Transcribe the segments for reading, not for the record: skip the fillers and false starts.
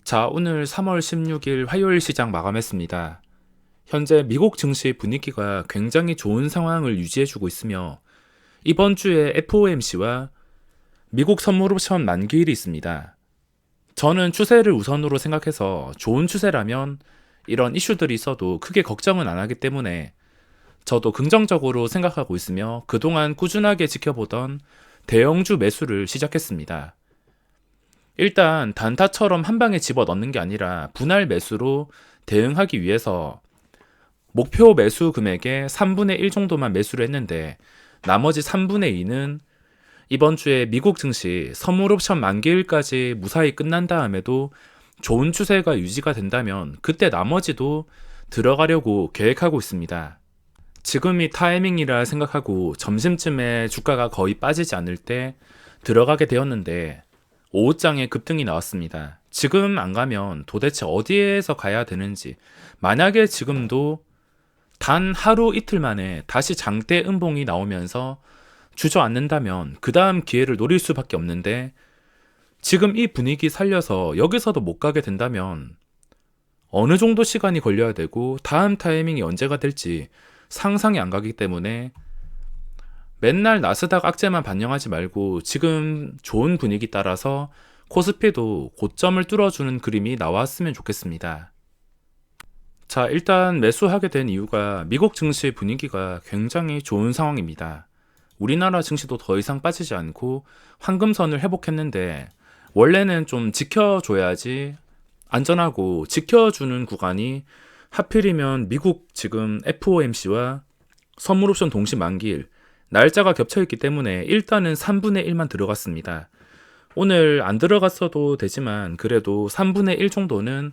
자, 오늘 3월 16일 화요일 시장 마감했습니다. 현재 미국 증시 분위기가 굉장히 좋은 상황을 유지해주고 있으며 이번 주에 FOMC와 미국 선물 옵션 만기일이 있습니다. 저는 추세를 우선으로 생각해서 좋은 추세라면 이런 이슈들이 있어도 크게 걱정은 안 하기 때문에 저도 긍정적으로 생각하고 있으며 그동안 꾸준하게 지켜보던 대형주 매수를 시작했습니다. 일단 단타처럼 한 방에 집어넣는 게 아니라 분할 매수로 대응하기 위해서 목표 매수 금액의 3분의 1 정도만 매수를 했는데 나머지 3분의 2는 이번 주에 미국 증시 선물 옵션 만기일까지 무사히 끝난 다음에도 좋은 추세가 유지가 된다면 그때 나머지도 들어가려고 계획하고 있습니다. 지금이 타이밍이라 생각하고 점심쯤에 주가가 거의 빠지지 않을 때 들어가게 되었는데 오후장에 급등이 나왔습니다. 지금 안 가면 도대체 어디에서 가야 되는지, 만약에 지금도 단 하루 이틀 만에 다시 장대 음봉이 나오면서 주저앉는다면 그 다음 기회를 노릴 수밖에 없는데 지금 이 분위기 살려서 여기서도 못 가게 된다면 어느 정도 시간이 걸려야 되고 다음 타이밍이 언제가 될지 상상이 안 가기 때문에 맨날 나스닥 악재만 반영하지 말고 지금 좋은 분위기 따라서 코스피도 고점을 뚫어주는 그림이 나왔으면 좋겠습니다. 자, 일단 매수하게 된 이유가 미국 증시 분위기가 굉장히 좋은 상황입니다. 우리나라 증시도 더 이상 빠지지 않고 황금선을 회복했는데 원래는 좀 지켜줘야지 안전하고 지켜주는 구간이 하필이면 미국 지금 FOMC와 선물옵션 동시 만기일 날짜가 겹쳐있기 때문에 일단은 3분의 1만 들어갔습니다. 오늘 안 들어갔어도 되지만 그래도 3분의 1 정도는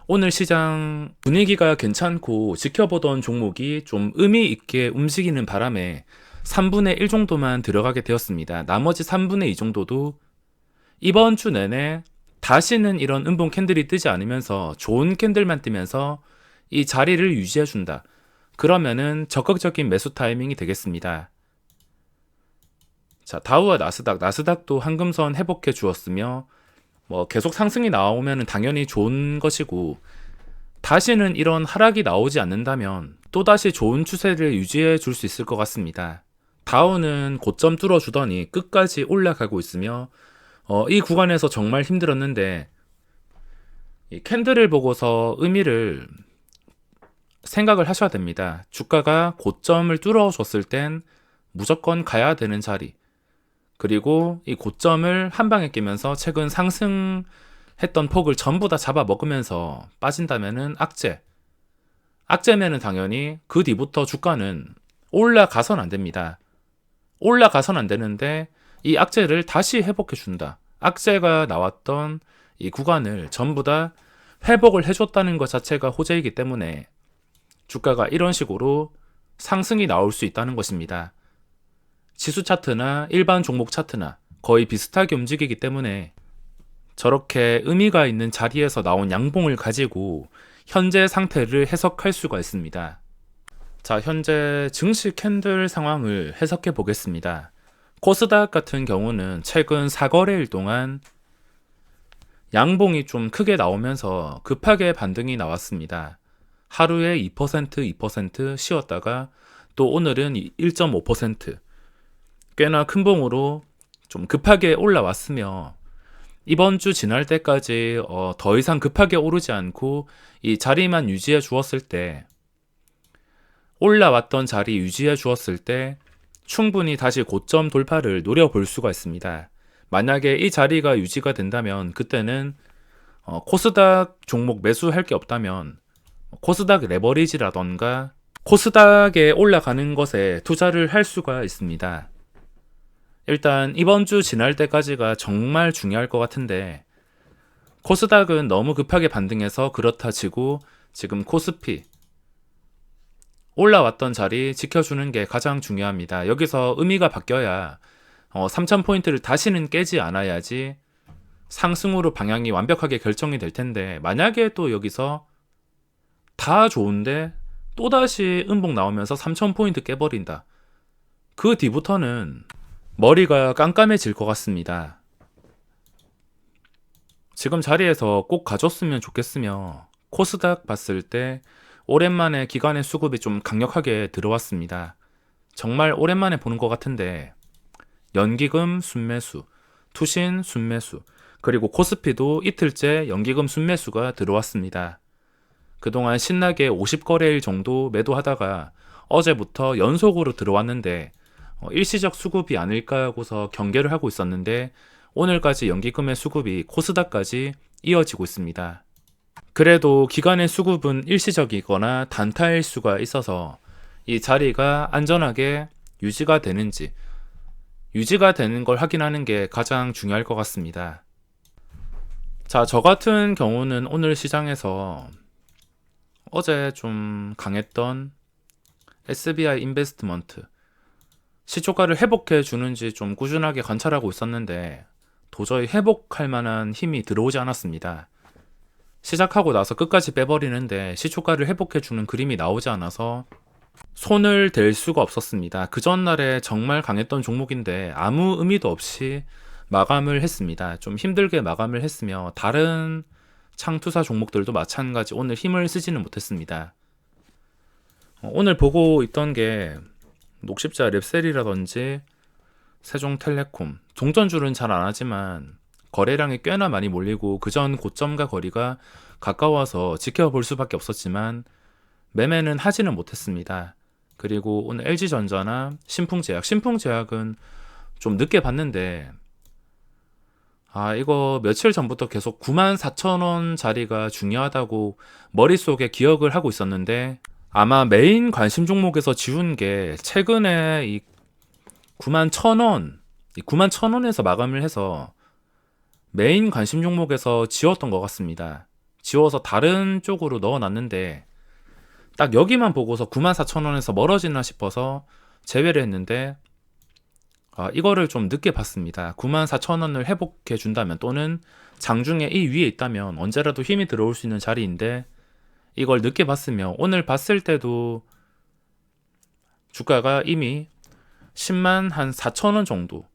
오늘 시장 분위기가 괜찮고 지켜보던 종목이 좀 의미 있게 움직이는 바람에 3분의 1 정도만 들어가게 되었습니다. 나머지 3분의 2 정도도 이번 주 내내 다시는 이런 음봉 캔들이 뜨지 않으면서 좋은 캔들만 뜨면서 이 자리를 유지해준다. 그러면은 적극적인 매수 타이밍이 되겠습니다. 자, 다우와 나스닥도 황금선 회복해 주었으며 계속 상승이 나오면 당연히 좋은 것이고 다시는 이런 하락이 나오지 않는다면 또다시 좋은 추세를 유지해 줄 수 있을 것 같습니다. 다우는 고점 뚫어주더니 끝까지 올라가고 있으며 이 구간에서 정말 힘들었는데 이 캔들을 보고서 의미를 생각을 하셔야 됩니다. 주가가 고점을 뚫어줬을 땐 무조건 가야 되는 자리, 그리고 이 고점을 한 방에 깨면서 최근 상승했던 폭을 전부 다 잡아먹으면서 빠진다면은 악재면은 당연히 그 뒤부터 주가는 올라가선 안 됩니다. 올라가선 안 되는데 이 악재를 다시 회복해 준다. 악재가 나왔던 이 구간을 전부 다 회복을 해줬다는 것 자체가 호재이기 때문에 주가가 이런 식으로 상승이 나올 수 있다는 것입니다. 지수 차트나 일반 종목 차트나 거의 비슷하게 움직이기 때문에 저렇게 의미가 있는 자리에서 나온 양봉을 가지고 현재 상태를 해석할 수가 있습니다. 자, 현재 증시 캔들 상황을 해석해 보겠습니다. 코스닥 같은 경우는 최근 4거래일 동안 양봉이 좀 크게 나오면서 급하게 반등이 나왔습니다. 하루에 2% 쉬었다가 또 오늘은 1.5% 꽤나 큰 봉으로 좀 급하게 올라왔으며 이번 주 지날 때까지 더 이상 급하게 오르지 않고 이 자리만 유지해 주었을 때, 올라왔던 자리 유지해 주었을 때 충분히 다시 고점 돌파를 노려볼 수가 있습니다. 만약에 이 자리가 유지가 된다면 그때는 코스닥 종목 매수할 게 없다면 코스닥 레버리지라던가 코스닥에 올라가는 것에 투자를 할 수가 있습니다. 일단 이번 주 지날 때까지가 정말 중요할 것 같은데 코스닥은 너무 급하게 반등해서 그렇다 치고 지금 코스피 올라왔던 자리 지켜주는 게 가장 중요합니다. 여기서 의미가 바뀌어야 3000포인트를 다시는 깨지 않아야지 상승으로 방향이 완벽하게 결정이 될 텐데 만약에 또 여기서 다 좋은데 또다시 음봉 나오면서 3000포인트 깨버린다. 그 뒤부터는 머리가 깜깜해질 것 같습니다. 지금 자리에서 꼭 가줬으면 좋겠으며 코스닥 봤을 때 오랜만에 기관의 수급이 좀 강력하게 들어왔습니다. 정말 오랜만에 보는 것 같은데 연기금 순매수, 투신 순매수, 그리고 코스피도 이틀째 연기금 순매수가 들어왔습니다. 그동안 신나게 50거래일 정도 매도하다가 어제부터 연속으로 들어왔는데 일시적 수급이 아닐까 하고서 경계를 하고 있었는데 오늘까지 연기금의 수급이 코스닥까지 이어지고 있습니다. 그래도 기관의 수급은 일시적이거나 단타일 수가 있어서 이 자리가 안전하게 유지가 되는 걸 확인하는 게 가장 중요할 것 같습니다. 자, 저 같은 경우는 오늘 시장에서 어제 좀 강했던 SBI 인베스트먼트 시초가를 회복해 주는지 좀 꾸준하게 관찰하고 있었는데 도저히 회복할 만한 힘이 들어오지 않았습니다. 시작하고 나서 끝까지 빼버리는데 시초가를 회복해 주는 그림이 나오지 않아서 손을 댈 수가 없었습니다. 그 전날에 정말 강했던 종목인데 아무 의미도 없이 마감을 했습니다. 좀 힘들게 마감을 했으며 다른 창투사 종목들도 마찬가지 오늘 힘을 쓰지는 못했습니다. 오늘 보고 있던 게 녹십자 랩셀이라든지 세종텔레콤, 동전줄은 잘 안 하지만 거래량이 꽤나 많이 몰리고 그전 고점과 거리가 가까워서 지켜볼 수밖에 없었지만 매매는 하지는 못했습니다. 그리고 오늘 LG전자나 신풍제약은 좀 늦게 봤는데 이거 며칠 전부터 계속 94,000원 자리가 중요하다고 머릿속에 기억을 하고 있었는데 아마 메인 관심 종목에서 지운 게 최근에 이 91,000원에서 마감을 해서 메인 관심 종목에서 지웠던 것 같습니다. 지워서 다른 쪽으로 넣어놨는데 딱 여기만 보고서 94,000원에서 멀어지나 싶어서 제외를 했는데 이거를 좀 늦게 봤습니다. 94,000원을 회복해 준다면 또는 장중에 이 위에 있다면 언제라도 힘이 들어올 수 있는 자리인데 이걸 늦게 봤으며 오늘 봤을 때도 주가가 이미 10만 한 4,000원 정도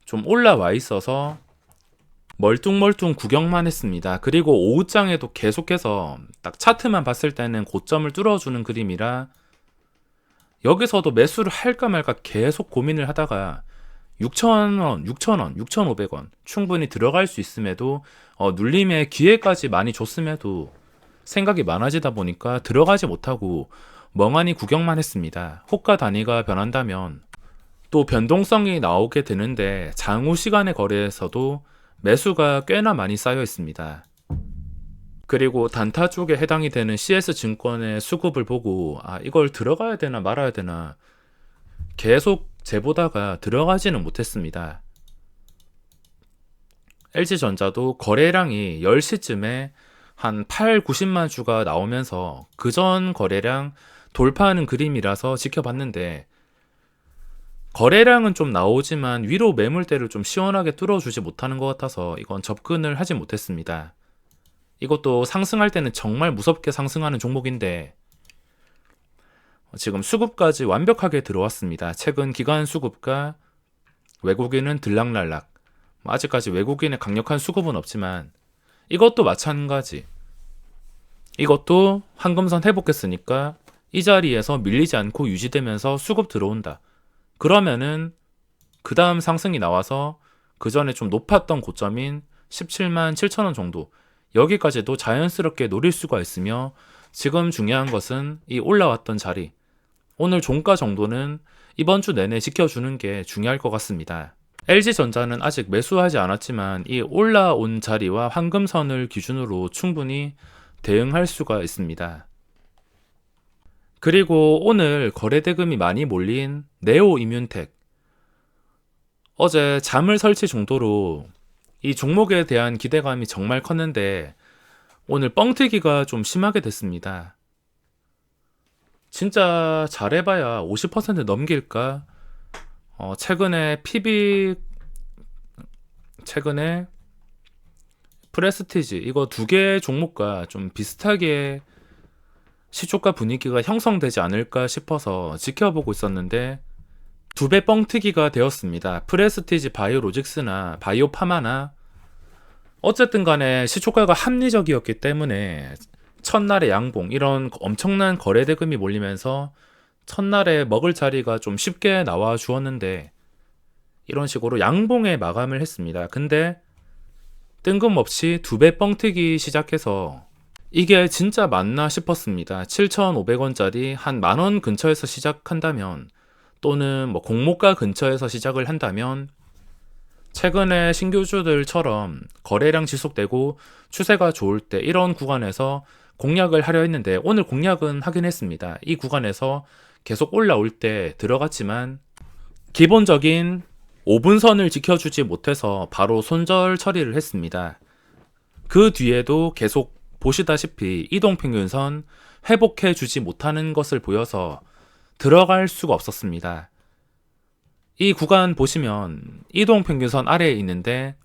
좀 올라와 있어서 멀뚱멀뚱 구경만 했습니다. 그리고 오후장에도 계속해서 딱 차트만 봤을 때는 고점을 뚫어주는 그림이라 여기서도 매수를 할까 말까 계속 고민을 하다가 6,000원, 6,500원 충분히 들어갈 수 있음에도 눌림의 기회까지 많이 줬음에도 생각이 많아지다 보니까 들어가지 못하고 멍하니 구경만 했습니다. 호가 단위가 변한다면 또 변동성이 나오게 되는데 장후 시간의 거래에서도 매수가 꽤나 많이 쌓여 있습니다. 그리고 단타 쪽에 해당이 되는 CS증권의 수급을 보고 이걸 들어가야 되나 말아야 되나 계속 재보다가 들어가지는 못했습니다. LG전자도 거래량이 10시쯤에 한 8, 90만 주가 나오면서 그전 거래량 돌파하는 그림이라서 지켜봤는데 거래량은 좀 나오지만 위로 매물대를 좀 시원하게 뚫어주지 못하는 것 같아서 이건 접근을 하지 못했습니다. 이것도 상승할 때는 정말 무섭게 상승하는 종목인데 지금 수급까지 완벽하게 들어왔습니다. 최근 기관 수급과 외국인은 들락날락. 아직까지 외국인의 강력한 수급은 없지만 이것도 마찬가지. 이것도 황금선 회복했으니까 이 자리에서 밀리지 않고 유지되면서 수급 들어온다. 그러면은 그 다음 상승이 나와서 그 전에 좀 높았던 고점인 17만 7천원 정도 여기까지도 자연스럽게 노릴 수가 있으며 지금 중요한 것은 이 올라왔던 자리 오늘 종가 정도는 이번 주 내내 지켜주는 게 중요할 것 같습니다. LG전자는 아직 매수하지 않았지만 이 올라온 자리와 황금선을 기준으로 충분히 대응할 수가 있습니다. 그리고 오늘 거래대금이 많이 몰린 네오이뮨텍 어제 잠을 설치 정도로 이 종목에 대한 기대감이 정말 컸는데 오늘 뻥튀기가 좀 심하게 됐습니다. 진짜 잘해봐야 50% 넘길까? 최근에 프레스티지 이거 두 개 종목과 좀 비슷하게 시초가 분위기가 형성되지 않을까 싶어서 지켜보고 있었는데 두 배 뻥튀기가 되었습니다. 프레스티지 바이오로직스나 바이오파마나 어쨌든 간에 시초가가 합리적이었기 때문에 첫날에 양봉 이런 엄청난 거래 대금이 몰리면서 첫날에 먹을 자리가 좀 쉽게 나와 주었는데 이런 식으로 양봉에 마감을 했습니다. 근데 뜬금없이 두 배 뻥튀기 시작해서 이게 진짜 맞나 싶었습니다. 7,500원짜리 한 만 원 근처에서 시작한다면 또는 뭐 공모가 근처에서 시작을 한다면 최근에 신규주들처럼 거래량 지속되고 추세가 좋을 때 이런 구간에서 공략을 하려 했는데 오늘 공략은 하긴 했습니다. 이 구간에서 계속 올라올 때 들어갔지만 기본적인 5분선을 지켜주지 못해서 바로 손절 처리를 했습니다. 그 뒤에도 계속 보시다시피 이동평균선 회복해주지 못하는 것을 보여서 들어갈 수가 없었습니다. 이 구간 보시면 이동평균선 아래에 있는데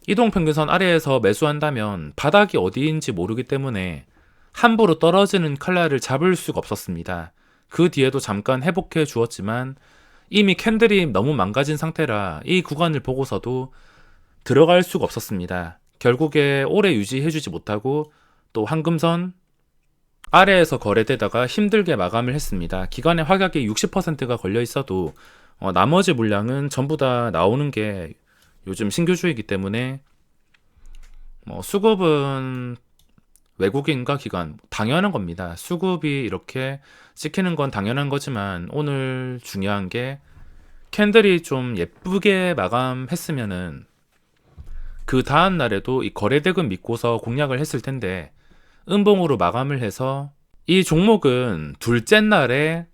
이동평균선 아래에서 매수한다면 바닥이 어디인지 모르기 때문에 함부로 떨어지는 칼날을 잡을 수가 없었습니다. 그 뒤에도 잠깐 회복해 주었지만 이미 캔들이 너무 망가진 상태라 이 구간을 보고서도 들어갈 수가 없었습니다. 결국에 오래 유지해주지 못하고 또 황금선 아래에서 거래되다가 힘들게 마감을 했습니다. 기간의 확약이 60%가 걸려 있어도 나머지 물량은 전부 다 나오는 게 요즘 신규주이기 때문에 수급은 외국인과 기관 당연한 겁니다. 수급이 이렇게 찍히는 건 당연한 거지만 오늘 중요한 게 캔들이 좀 예쁘게 마감했으면은 그 다음 날에도 이 거래대금 믿고서 공략을 했을 텐데 음봉으로 마감을 해서 이 종목은 둘째 날에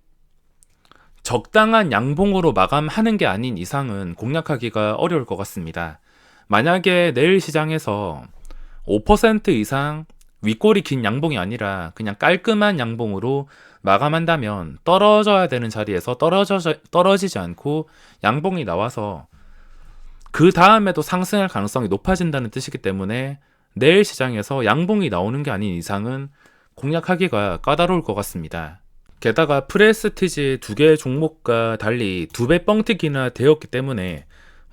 적당한 양봉으로 마감하는 게 아닌 이상은 공략하기가 어려울 것 같습니다. 만약에 내일 시장에서 5% 이상 윗골이 긴 양봉이 아니라 그냥 깔끔한 양봉으로 마감한다면 떨어져야 되는 자리에서 떨어지지 않고 양봉이 나와서 그 다음에도 상승할 가능성이 높아진다는 뜻이기 때문에 내일 시장에서 양봉이 나오는 게 아닌 이상은 공략하기가 까다로울 것 같습니다. 게다가 프레스티지 두 개의 종목과 달리 두 배 뻥튀기나 되었기 때문에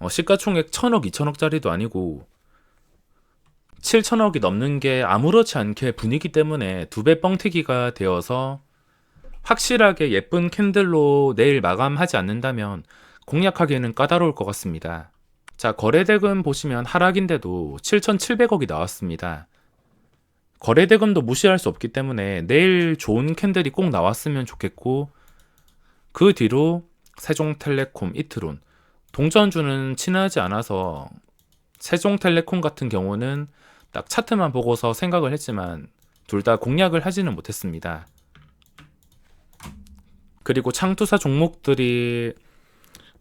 시가총액 1,000억, 2,000억짜리도 아니고 7,000억이 넘는 게 아무렇지 않게 분위기 때문에 두 배 뻥튀기가 되어서 확실하게 예쁜 캔들로 내일 마감하지 않는다면 공략하기에는 까다로울 것 같습니다. 자, 거래대금 보시면 하락인데도 7,700억이 나왔습니다. 거래대금도 무시할 수 없기 때문에 내일 좋은 캔들이 꼭 나왔으면 좋겠고 그 뒤로 세종텔레콤, 이트론, 동전주는 친하지 않아서 세종텔레콤 같은 경우는 딱 차트만 보고서 생각을 했지만 둘 다 공략을 하지는 못했습니다. 그리고 창투사 종목들이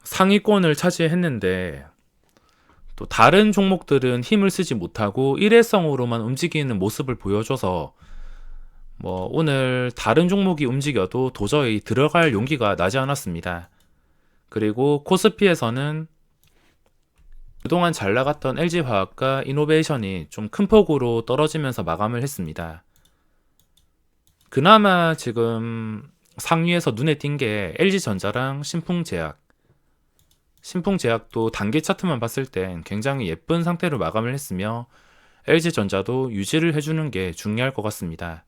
상위권을 차지했는데 또 다른 종목들은 힘을 쓰지 못하고 일회성으로만 움직이는 모습을 보여줘서 오늘 다른 종목이 움직여도 도저히 들어갈 용기가 나지 않았습니다. 그리고 코스피에서는 그동안 잘 나갔던 LG화학과 이노베이션이 좀 큰 폭으로 떨어지면서 마감을 했습니다. 그나마 지금 상위에서 눈에 띈 게 LG전자랑 신풍제약. 신풍제약도 단기 차트만 봤을 땐 굉장히 예쁜 상태로 마감을 했으며 LG전자도 유지를 해주는 게 중요할 것 같습니다.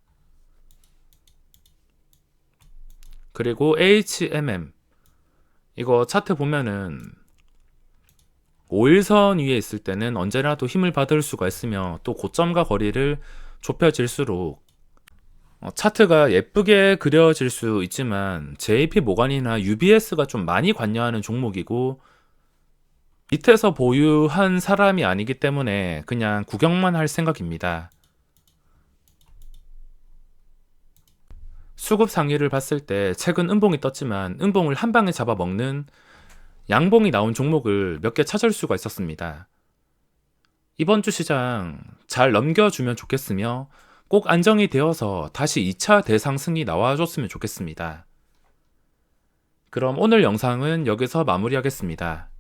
그리고 HMM 이거 차트 보면은 5일선 위에 있을 때는 언제라도 힘을 받을 수가 있으며 또 고점과 거리를 좁혀질수록 차트가 예쁘게 그려질 수 있지만 JP모간이나 UBS가 좀 많이 관여하는 종목이고 밑에서 보유한 사람이 아니기 때문에 그냥 구경만 할 생각입니다. 수급 상위를 봤을 때 최근 음봉이 떴지만 음봉을 한 방에 잡아먹는 양봉이 나온 종목을 몇 개 찾을 수가 있었습니다. 이번 주 시장 잘 넘겨주면 좋겠으며 꼭 안정이 되어서 다시 2차 대상승이 나와줬으면 좋겠습니다. 그럼 오늘 영상은 여기서 마무리하겠습니다.